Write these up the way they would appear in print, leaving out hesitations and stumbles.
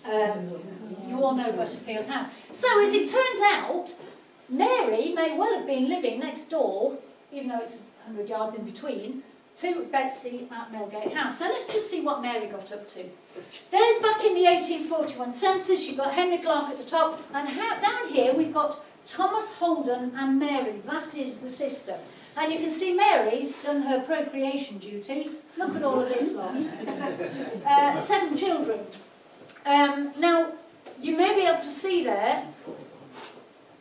You all know Butterfield House. So as it turns out, Mary may well have been living next door, even though it's 100 yards in between, to Betsy at Millgate House. So let's just see what Mary got up to. There's back in the 1841 census, you've got Henry Clark at the top, and down here we've got Thomas Holden and Mary. That is the sister. And you can see Mary's done her procreation duty. Look at all of this lot. 7 children. Now, you may be able to see there,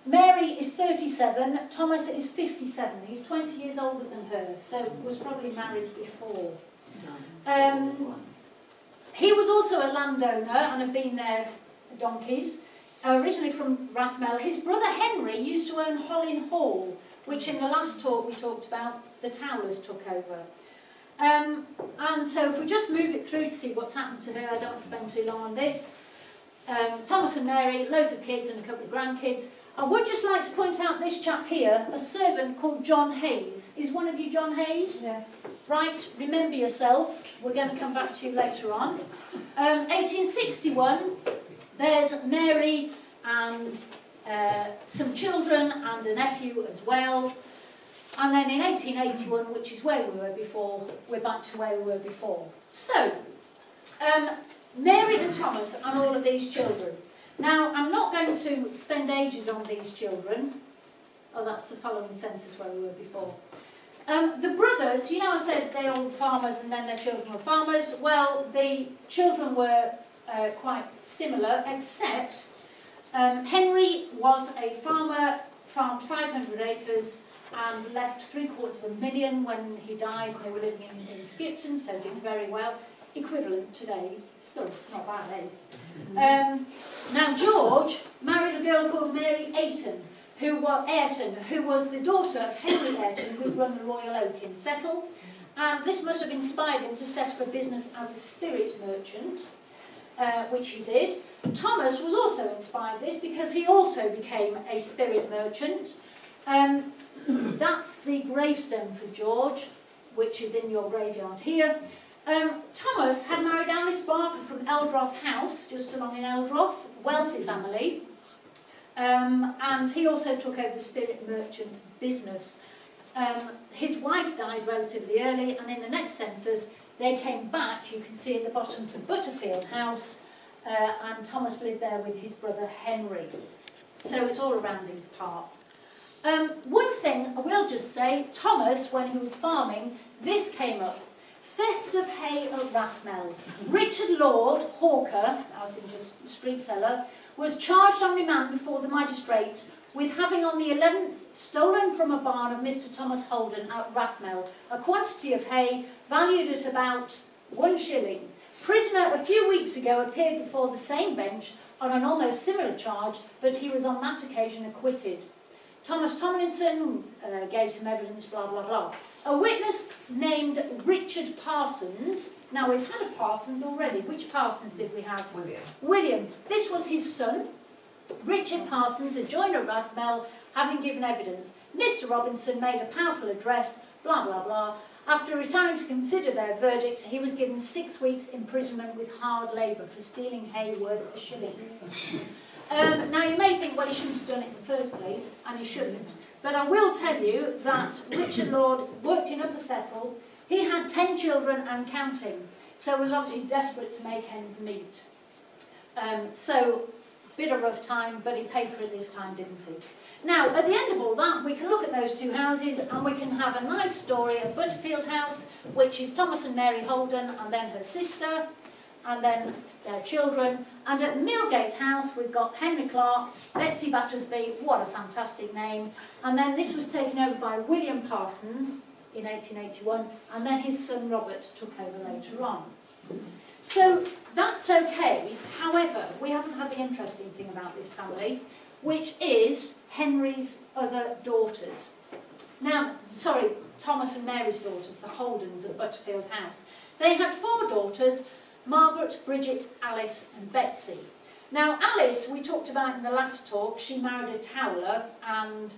Mary is 37, Thomas is 57. He's 20 years older than her, so was probably married before. He was also a landowner and had been there for donkeys, originally from Rathmell. His brother Henry used to own Hollin Hall, which in the last talk we talked about, the Towlers took over. And so if we just move it through to see what's happened to her, I don't spend too long on this. Thomas and Mary, loads of kids and a couple of grandkids. I would just like to point out this chap here, a servant called John Hayes. Is one of you John Hayes? Yeah. Right, remember yourself. We're going to come back to you later on. 1861, there's Mary and some children and a nephew as well. And then in 1881, which is where we were before, we're back to where we were before. So, Mary and Thomas and all of these children. Now, I'm not going to spend ages on these children. Oh, that's the following census where we were before. The brothers, you know I said they all were farmers and then their children were farmers. Well, the children were quite similar, except Henry was a farmer, farmed 500 acres and left $750,000 when he died. They were living in Skipton, so did very well. Equivalent today, still not bad, eh? Now George married a girl called Mary Ayrton, who was the daughter of Henry Ayrton, who run the Royal Oak in Settle, and this must have inspired him to set up a business as a spirit merchant, which he did. Thomas was also inspired this because he also became a spirit merchant. That's the gravestone for George, which is in your graveyard here. Thomas had married Alice Barker from Eldroth House, just along in Eldroth, wealthy family, and he also took over the spirit merchant business. His wife died relatively early, and in the next census they came back, you can see at the bottom, to Butterfield House, and Thomas lived there with his brother Henry. So it's all around these parts. One thing I will just say, Thomas, when he was farming, this came up. Theft of hay at Rathmell. Richard Lord, hawker, as in just street seller, was charged on remand before the magistrates with having on the 11th stolen from a barn of Mr. Thomas Holden at Rathmell a quantity of hay valued at about 1 shilling. Prisoner a few weeks ago appeared before the same bench on an almost similar charge, but he was on that occasion acquitted. Thomas Tomlinson gave some evidence, blah, blah, blah. A witness named Richard Parsons. Now, we've had a Parsons already. Which Parsons did we have? William. This was his son, Richard Parsons, a joiner of Rathmell, having given evidence. Mr. Robinson made a powerful address, blah, blah, blah. After retiring to consider their verdict, he was given 6 weeks' imprisonment with hard labour for stealing hay worth a shilling. Now, you may think, well, he shouldn't have done it in the first place, and he shouldn't. But I will tell you that Richard Lord worked in Upper Settle. He had 10 children and counting, so was obviously desperate to make ends meet. So, bit of rough time, but he paid for it this time, didn't he? Now, at the end of all that, we can look at those 2 houses, and we can have a nice story of Butterfield House, which is Thomas and Mary Holden, and then her sister, and then their children. And at Millgate House, we've got Henry Clark, Betsy Battersby, what a fantastic name. And then this was taken over by William Parsons in 1881, and then his son Robert took over later on. So that's okay. However, we haven't had the interesting thing about this family, which is Henry's other daughters. Now, sorry, Thomas and Mary's daughters, the Holdens at Butterfield House. They had 4 daughters, Margaret, Bridget, Alice and Betsy. Now Alice, we talked about in the last talk, she married a Towler, and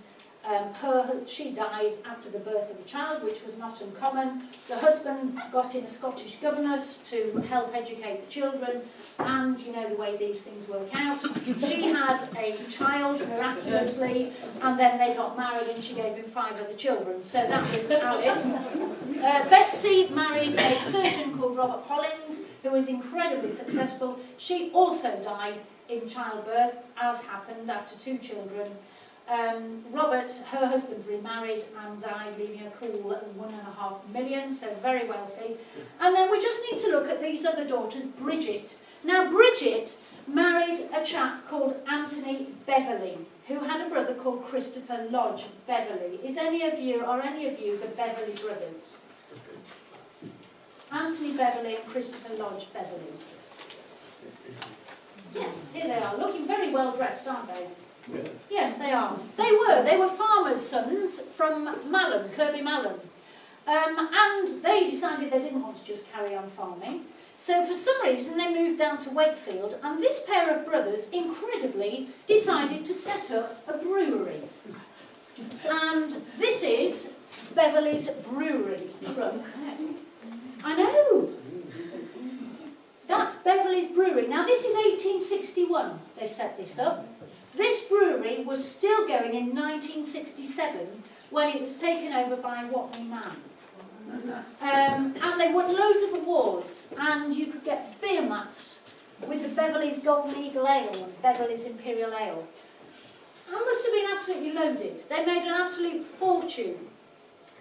She died after the birth of a child, which was not uncommon. The husband got in a Scottish governess to help educate the children, and you know the way these things work out. She had a child miraculously, and then they got married and she gave him 5 other children. So that was Alice. Betsy married a surgeon called Robert Hollins, who was incredibly successful. She also died in childbirth, as happened after 2 children. Robert, her husband, remarried and died, leaving a cool $1.5 million, so very wealthy. And then we just need to look at these other daughters, Bridget. Now, Bridget married a chap called Anthony Beverley, who had a brother called Christopher Lodge Beverley. Are any of you the Beverley brothers? Anthony Beverley and Christopher Lodge Beverley. Yes, here they are, looking very well dressed, aren't they? Yeah. Yes, they are. They were farmers' sons from Malham, Kirby Malham. And they decided they didn't want to just carry on farming. So for some reason they moved down to Wakefield, and this pair of brothers, incredibly, decided to set up a brewery. And this is Beverley's brewery truck. I know! That's Beverley's brewery. Now this is 1861 they set this up. This brewery was still going in 1967 when it was taken over by Watney Man. And they won loads of awards, and you could get beer mats with the Beverley's Golden Eagle Ale and Beverley's Imperial Ale. And must have been absolutely loaded. They made an absolute fortune.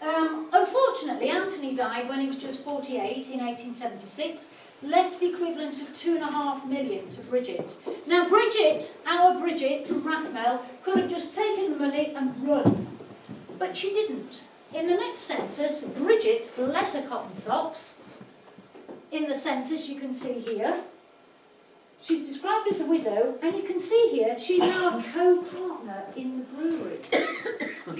Unfortunately, Anthony died when he was just 48 in 1876. Left the equivalent of $2.5 million to Bridget. Now Bridget, our Bridget from Rathmell, could have just taken the money and run. But she didn't. In the next census, Bridget, bless her cotton socks, in the census you can see here, she's described as a widow, and you can see here she's now a co-partner in the brewery.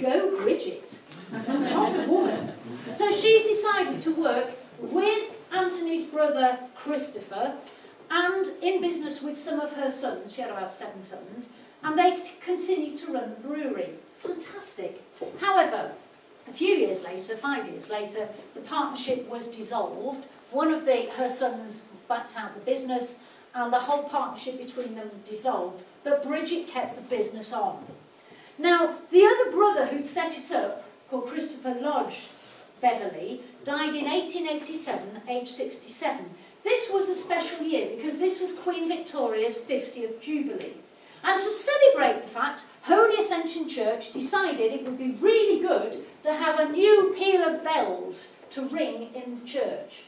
Go Bridget. Top woman. So she's decided to work with Anthony's brother Christopher, and in business with some of her sons. She had about 7 sons, and they continued to run the brewery. Fantastic. However, a few years later, 5 years later, the partnership was dissolved. One of her sons backed out the business, and the whole partnership between them dissolved, but Bridget kept the business on. Now, the other brother who'd set it up, called Christopher Lodge Beverley, died in 1887, aged 67. This was a special year because this was Queen Victoria's 50th Jubilee. And to celebrate the fact, Holy Ascension Church decided it would be really good to have a new peal of bells to ring in the church.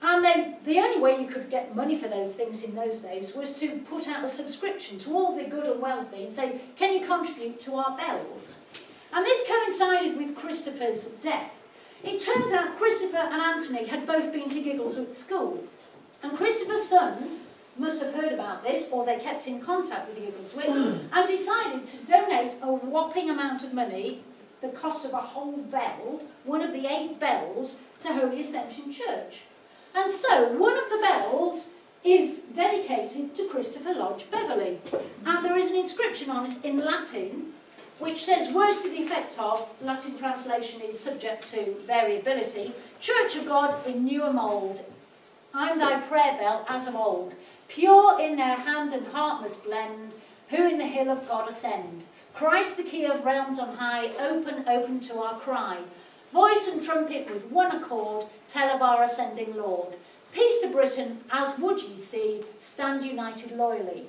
And the only way you could get money for those things in those days was to put out a subscription to all the good and wealthy and say, can you contribute to our bells? And this coincided with Christopher's death. It turns out Christopher and Anthony had both been to Giggleswick School. And Christopher's son must have heard about this, or they kept in contact with Giggleswick, and decided to donate a whopping amount of money, the cost of a whole bell, one of the 8 bells, to Holy Ascension Church. And so one of the bells is dedicated to Christopher Lodge Beverley. And there is an inscription on it in Latin, which says words to the effect of, Latin translation is subject to variability, Church of God in newer mould, I'm thy prayer bell as of old, pure in their hand and heart must blend, who in the hill of God ascend. Christ the key of realms on high, open, open to our cry. Voice and trumpet with one accord, tell of our ascending Lord. Peace to Britain, as would ye see, stand united loyally.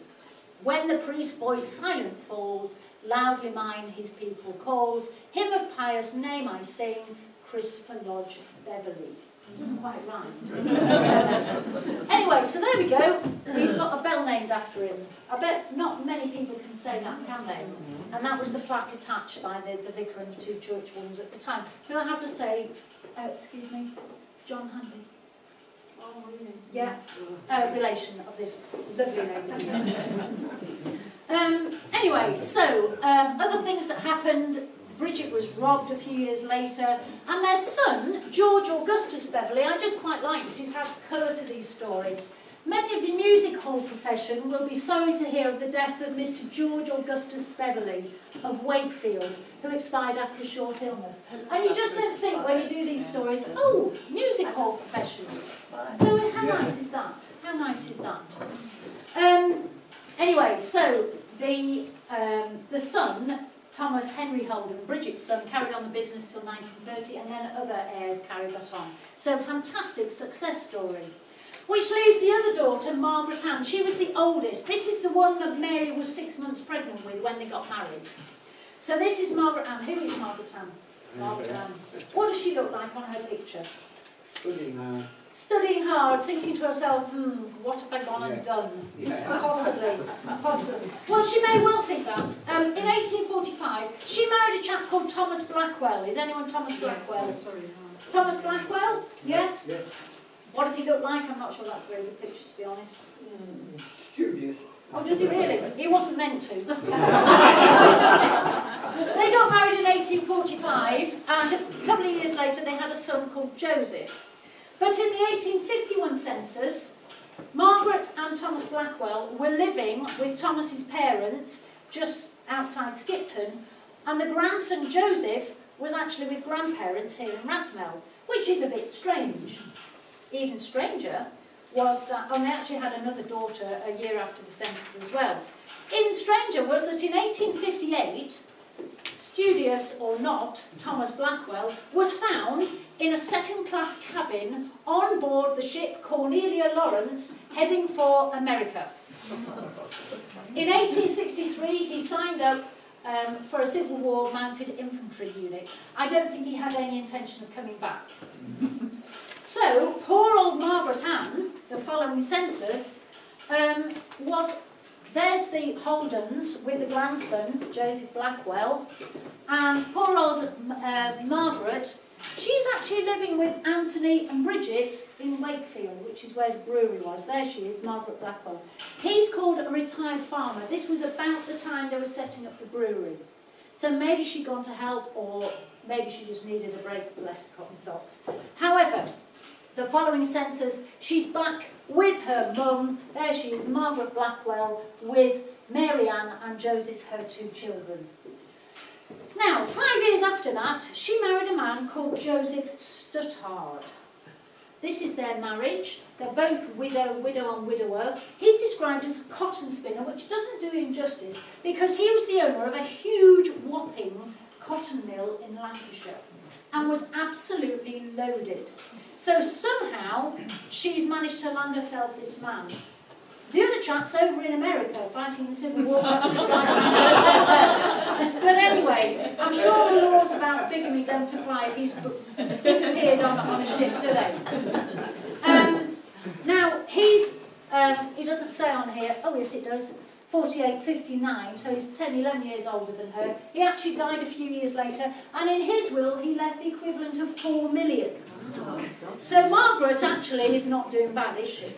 When the priest's voice silent falls, loudly mine his people calls, hymn of pious name I sing, Christopher Lodge Beverley. It doesn't quite rhyme. Anyway, so there we go. He's got a bell named after him. I bet not many people can say that, can they? And that was the plaque attached by the vicar and the 2 church ones at the time. Now I have to say, excuse me, John Hanley. Oh, really? Yeah, relation of this lovely name. Anyway, so other things that happened. Bridget was robbed a few years later, and their son, George Augustus Beverley, I just quite like this, he adds colour to these stories. Many of the music hall profession will be sorry to hear of the death of Mr. George Augustus Beverley of Wakefield, who expired after a short illness. And you just don't think when you do these stories, oh, music hall profession. So how nice is that? How nice is that? Anyway, so the son, Thomas Henry Holden, Bridget's son, carried on the business till 1930, and then other heirs carried that on. So fantastic success story. Which leaves the other daughter, Margaret Ann. She was the oldest. This is the one that Mary was 6 months pregnant with when they got married. So this is Margaret Ann. Who is Margaret Ann? Margaret Ann. What does she look like on her picture? Studying hard. Studying hard, thinking to herself, what have I gone and done? Possibly. Well, she may well think that. In 1845, she married a chap called Thomas Blackwell. Is anyone Thomas Blackwell? Sorry. Thomas Blackwell? Yes? Yes. What does he look like? I'm not sure that's a very good picture, to be honest. Studious. Oh, does he really? He wasn't meant to. They got married in 1845, and a couple of years later they had a son called Joseph. But in the 1851 census, Margaret and Thomas Blackwell were living with Thomas's parents just outside Skipton, and the grandson Joseph was actually with grandparents here in Rathmell, which is a bit strange. Even stranger was that, and they actually had another daughter a year after the census as well. Even stranger was that in 1858, studious or not, Thomas Blackwell was found in a second-class cabin on board the ship Cornelia Lawrence heading for America. In 1863, he signed up for a Civil War mounted infantry unit. I don't think he had any intention of coming back. So, poor old Margaret Ann, the following census, there's the Holdens with the grandson, Joseph Blackwell, and poor old Margaret, she's actually living with Anthony and Bridget in Wakefield, which is where the brewery was. There she is, Margaret Blackwell. He's called a retired farmer. This was about the time they were setting up the brewery. So maybe she'd gone to help, or maybe she just needed a break, bless the cotton socks. However, the following census, she's back with her mum. There she is, Margaret Blackwell, with Mary Ann and Joseph, her 2 children. Now, 5 years after that, she married a man called Joseph Stuttard. This is their marriage. They're both widow and widower. He's described as a cotton spinner, which doesn't do him justice, because he was the owner of a huge, whopping cotton mill in Lancashire and was absolutely loaded. So somehow, she's managed to land herself this man. The other chap's over in America fighting the Civil War. But anyway, I'm sure the laws about bigamy don't apply if he's disappeared on a ship, do they? Now, he doesn't say on here, oh yes it does, 48, 59, so he's 10, 11 years older than her. He actually died a few years later, and in his will he left the equivalent of 4 million. So Margaret actually is not doing bad, is she?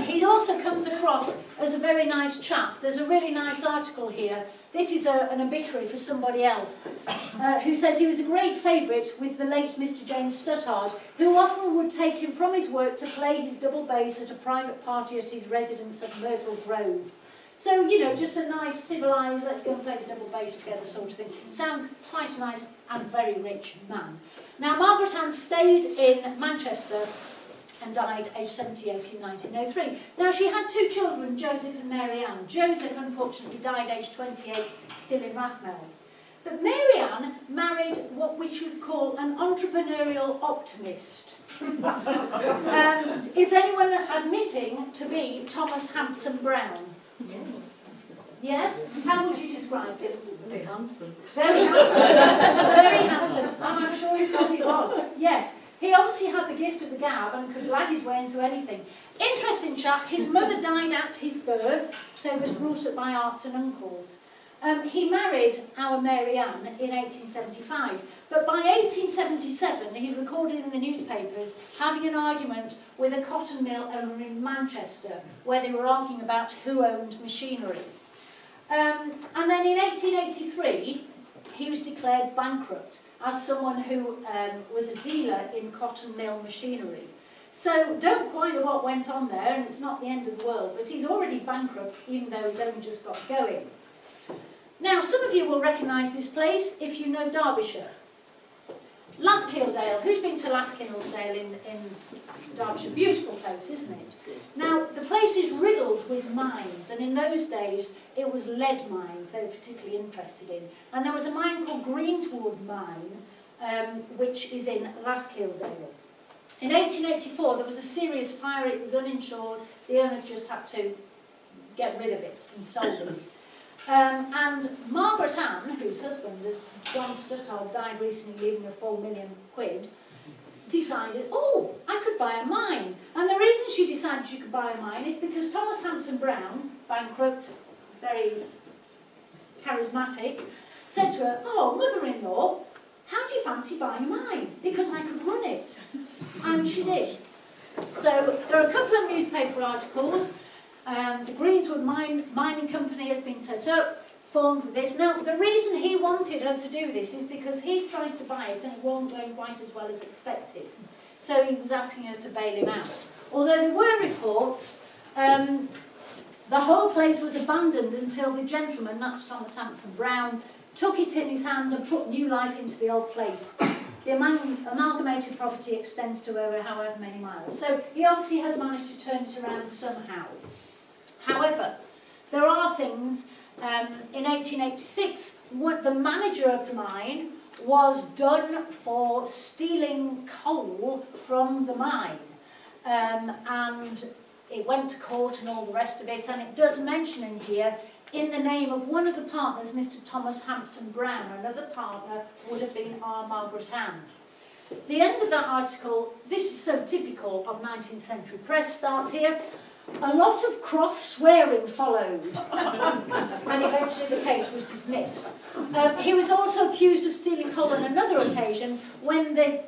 He also comes across as a very nice chap. There's a really nice article here. This is an obituary for somebody else, who says he was a great favourite with the late Mr. James Stuttard, who often would take him from his work to play his double bass at a private party at his residence at Myrtle Grove. So, you know, just a nice, civilised, let's go and play the double bass together sort of thing. Sounds quite a nice and very rich man. Now, Margaret Ann stayed in Manchester and died aged 78 in 1903. Now, she had 2 children, Joseph and Mary Ann. Joseph, unfortunately, died aged 28, still in Rathmell. But Mary Ann married what we should call an entrepreneurial optimist. Is anyone admitting to be Thomas Hampson Brown? Yes? How would you describe him? Very handsome. Very handsome. Very handsome. And I'm sure he probably was. Yes. He obviously had the gift of the gab and could lag his way into anything. Interesting chap. His mother died at his birth, so he was brought up by aunts and uncles. He married our Mary Ann in 1875, but by 1877 he's recorded in the newspapers having an argument with a cotton mill owner in Manchester, where they were arguing about who owned machinery. And then in 1883 he was declared bankrupt as someone who was a dealer in cotton mill machinery. So don't quite know what went on there, and it's not the end of the world, but he's already bankrupt, even though he's only just got going. Now, some of you will recognise this place if you know Derbyshire. Lathkildale. Who's been to Lathkildale in Derbyshire? Beautiful place, isn't it? Now, the place is riddled with mines, and in those days it was lead mines they were particularly interested in. And there was a mine called Greenswood Mine, which is in Lathkildale. In 1884, there was a serious fire. It was uninsured. The owners just had to get rid of it and sold it. And Margaret Ann, whose husband, as John Stuttard, died recently, leaving a £4 million, decided, oh, I could buy a mine. And the reason she decided she could buy a mine is because Thomas Hampson Brown, bankrupt, very charismatic, said to her, oh, mother-in-law, how do you fancy buying a mine? Because I could run it. And she did. So there are a couple of newspaper articles. The Greenswood Mining Company has been set up, formed with this. Now, the reason he wanted her to do this is because he tried to buy it and it wasn't going quite as well as expected. So he was asking her to bail him out. Although there were reports, the whole place was abandoned until the gentleman, that's Thomas Hampson Brown, took it in his hand and put new life into the old place. The amalgamated property extends to over however many miles. So he obviously has managed to turn it around somehow. However, there are things, in 1886, the manager of the mine was done for stealing coal from the mine. And it went to court and all the rest of it, and it does mention in here, in the name of one of the partners, Mr. Thomas Hampson Brown. Another partner would have been our Margaret Ann. The end of that article, this is so typical of 19th century press, starts here. A lot of cross-swearing followed, and eventually the case was dismissed. He was also accused of stealing coal on another occasion when the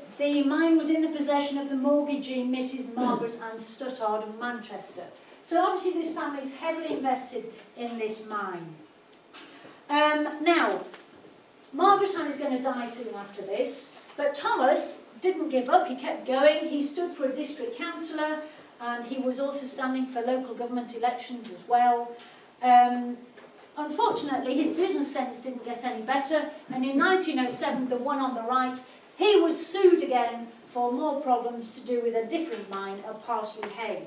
mine was in the possession of the mortgagee Mrs. Margaret Ann Stuttard of Manchester. So obviously this family is heavily invested in this mine. Now, Margaret Ann is going to die soon after this, but Thomas didn't give up, he kept going. He stood for a district councillor, and he was also standing for local government elections as well. Unfortunately, his business sense didn't get any better, and in 1907, the one on the right, he was sued again for more problems to do with a different mine at Parsley Hay.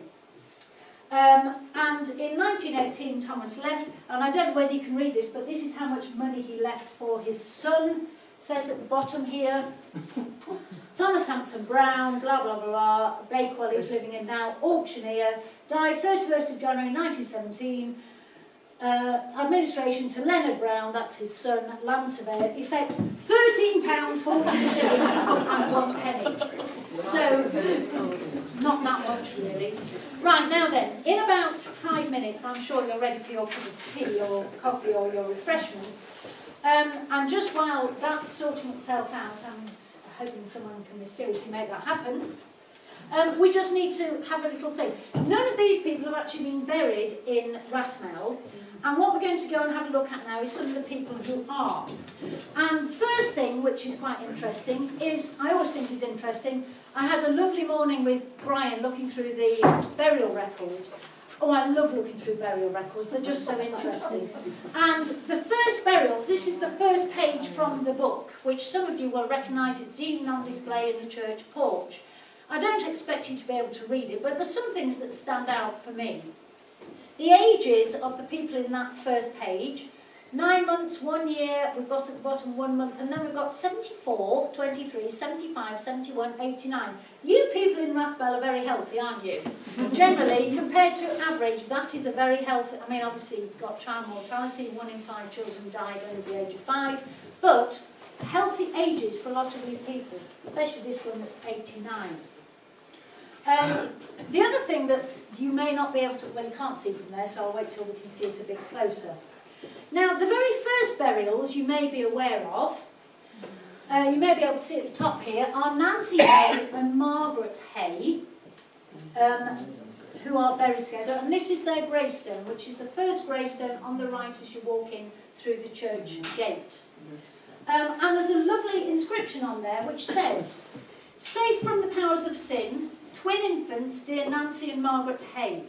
And in 1918, Thomas left, and I don't know whether you can read this, but this is how much money he left for his son. Says at the bottom here, Thomas Hampson Brown, blah, blah, blah, blah, Bakewell he's living in now, auctioneer, died 31st of January 1917, administration to Leonard Brown, that's his son, land surveyor, effects £13, 14 shillings and 1 penny. So, not that much really. Right, now then, in about 5 minutes, I'm sure you're ready for your cup of tea or coffee or your refreshments. And just while that's sorting itself out, I'm hoping someone can mysteriously make that happen, we just need to have a little thing. None of these people have actually been buried in Rathmell, and what we're going to go and have a look at now is some of the people who are. And first thing, which is quite interesting, is, I always think is interesting, I had a lovely morning with Brian looking through the burial records. Oh, I love looking through burial records, they're just so interesting. And the first burials, this is the first page from the book, which some of you will recognise, it's even on display in the church porch. I don't expect you to be able to read it, but there's some things that stand out for me. The ages of the people in that first page, 9 months, 1 year, we've got at the bottom 1 month, and then we've got 74, 23, 75, 71, 89. You people in Rathmell are very healthy, aren't you? Generally, compared to average, that is a very healthy, I mean, obviously you've got child mortality, 1 in 5 children died under the age of 5, but healthy ages for a lot of these people, especially this one that's 89. The other thing that you may not be able to, well, you can't see from there, so I'll wait till we can see it a bit closer. Now, the very first burials you may be aware of, you may be able to see at the top here, are Nancy Hay and Margaret Hay, who are buried together, and this is their gravestone, which is the first gravestone on the right as you walk in through the church gate. And there's a lovely inscription on there which says, safe from the powers of sin, twin infants, dear Nancy and Margaret Hay.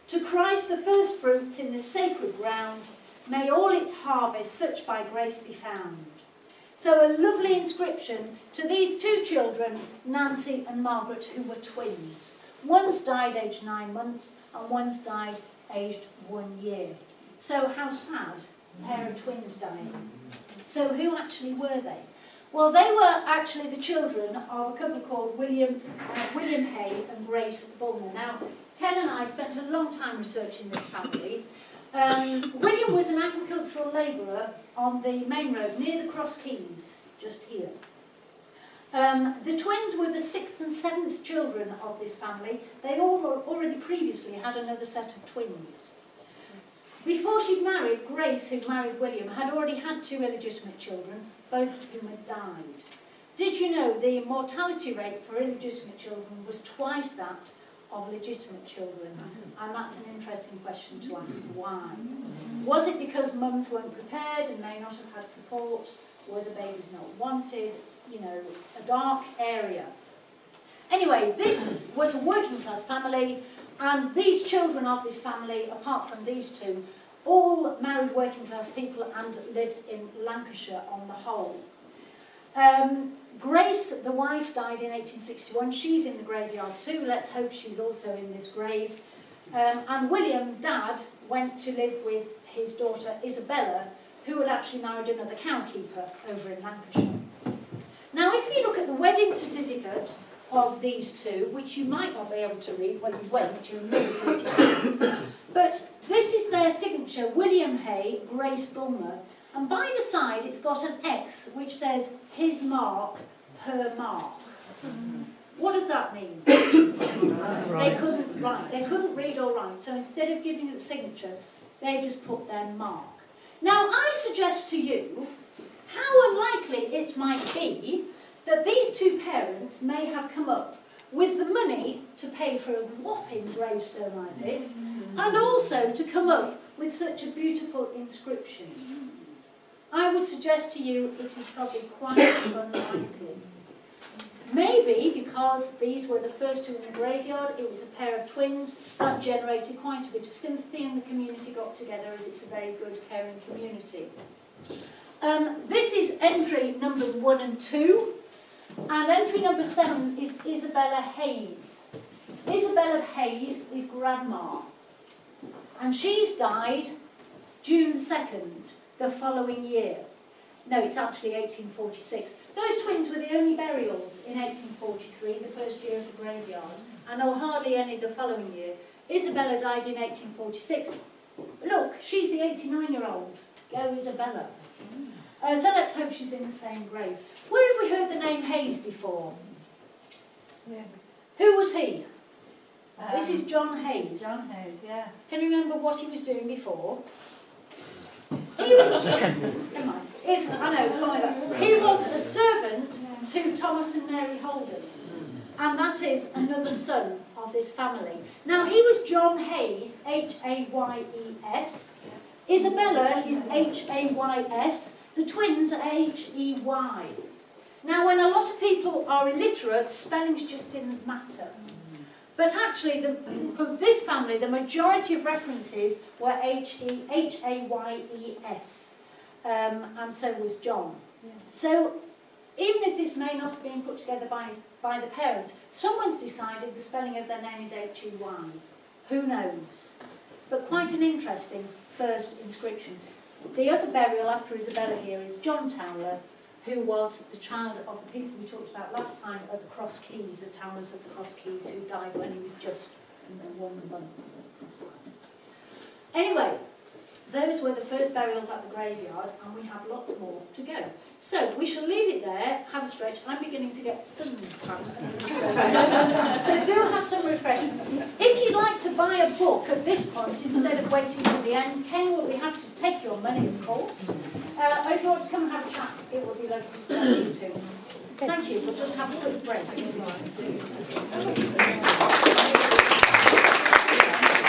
To Christ the first fruits in the sacred ground, may all its harvest such by grace be found. So a lovely inscription to these two children, Nancy and Margaret, who were twins. One's died aged 9 months and one's died aged 1 year. So how sad, a pair of twins dying. So who actually were they? Well, they were actually the children of a couple called William Hay and Grace Bulmer. Now, Ken and I spent a long time researching this family. William was an agricultural labourer on the main road near the Cross Keys, just here. The twins were the 6th and 7th children of this family. They all already previously had another set of twins. Before she'd married, Grace, who married William, had already had 2 illegitimate children, both of whom had died. Did you know the mortality rate for illegitimate children was twice that of legitimate children? And that's an interesting question to ask. Why? Was it because mums weren't prepared and may not have had support? Were the babies not wanted? You know, a dark area. Anyway, this was a working class family, and these children of this family, apart from these two, all married working class people and lived in Lancashire on the whole. Grace, the wife, died in 1861. She's in the graveyard too. Let's hope she's also in this grave. And William, Dad, went to live with his daughter Isabella, who had actually married another cowkeeper over in Lancashire. Now, if you look at the wedding certificate of these two, which you might not be able to read, well, you won't, you're really good. But this is their signature, William Hay, Grace Bulmer, and by the side it's got an X which says his mark, her mark. What does that mean? They couldn't write, they couldn't read or write, so instead of giving it a signature, they just put their mark. Now, I suggest to you how unlikely it might be that these two parents may have come up with the money to pay for a whopping gravestone like this, and also to come up with such a beautiful inscription. I would suggest to you it is probably quite unlikely. Maybe because these were the first two in the graveyard, it was a pair of twins, that generated quite a bit of sympathy and the community got together, as it's a very good, caring community. This is entry numbers 1 and 2, and entry number 7 is Isabella Hayes. Isabella Hayes is grandma, and she's died June 2nd, the following year. No, it's actually 1846. Those twins were the only burials in 1843, the first year of the graveyard, and there were hardly any the following year. Isabella died in 1846. Look, she's the 89-year-old. Go Isabella. So let's hope she's in the same grave. Where have we heard the name Hayes before? Yeah. Who was he? This is John Hayes. John Hayes, yeah. Can you remember what he was doing before? He was a come on. I know, it's like that. He was a servant to Thomas and Mary Holden. And that is another son of this family. Now, he was John Hayes, Hayes. Isabella is Hays. The twins are Hey. Now, when a lot of people are illiterate, spellings just didn't matter. But actually, for this family, the majority of references were Hayes, and so was John. Yeah. So, even if this may not have been put together by the parents, someone's decided the spelling of their name is Hey. Who knows? But quite an interesting first inscription. The other burial after Isabella here is John Towler, who was the child of the people we talked about last time at the Cross Keys, the Towlers of the Cross Keys, who died when he was just 1 month. Anyway, those were the first burials at the graveyard, and we have lots more to go. So we shall leave it there, have a stretch. I'm beginning to get sun tan. So do have some refreshments. If you'd like to buy a book at this point instead of waiting till the end, Ken will be happy to take your money, of course. Or if you want to come and have a chat, it will be lovely to talk to you too. Thank you. We'll just have a quick break.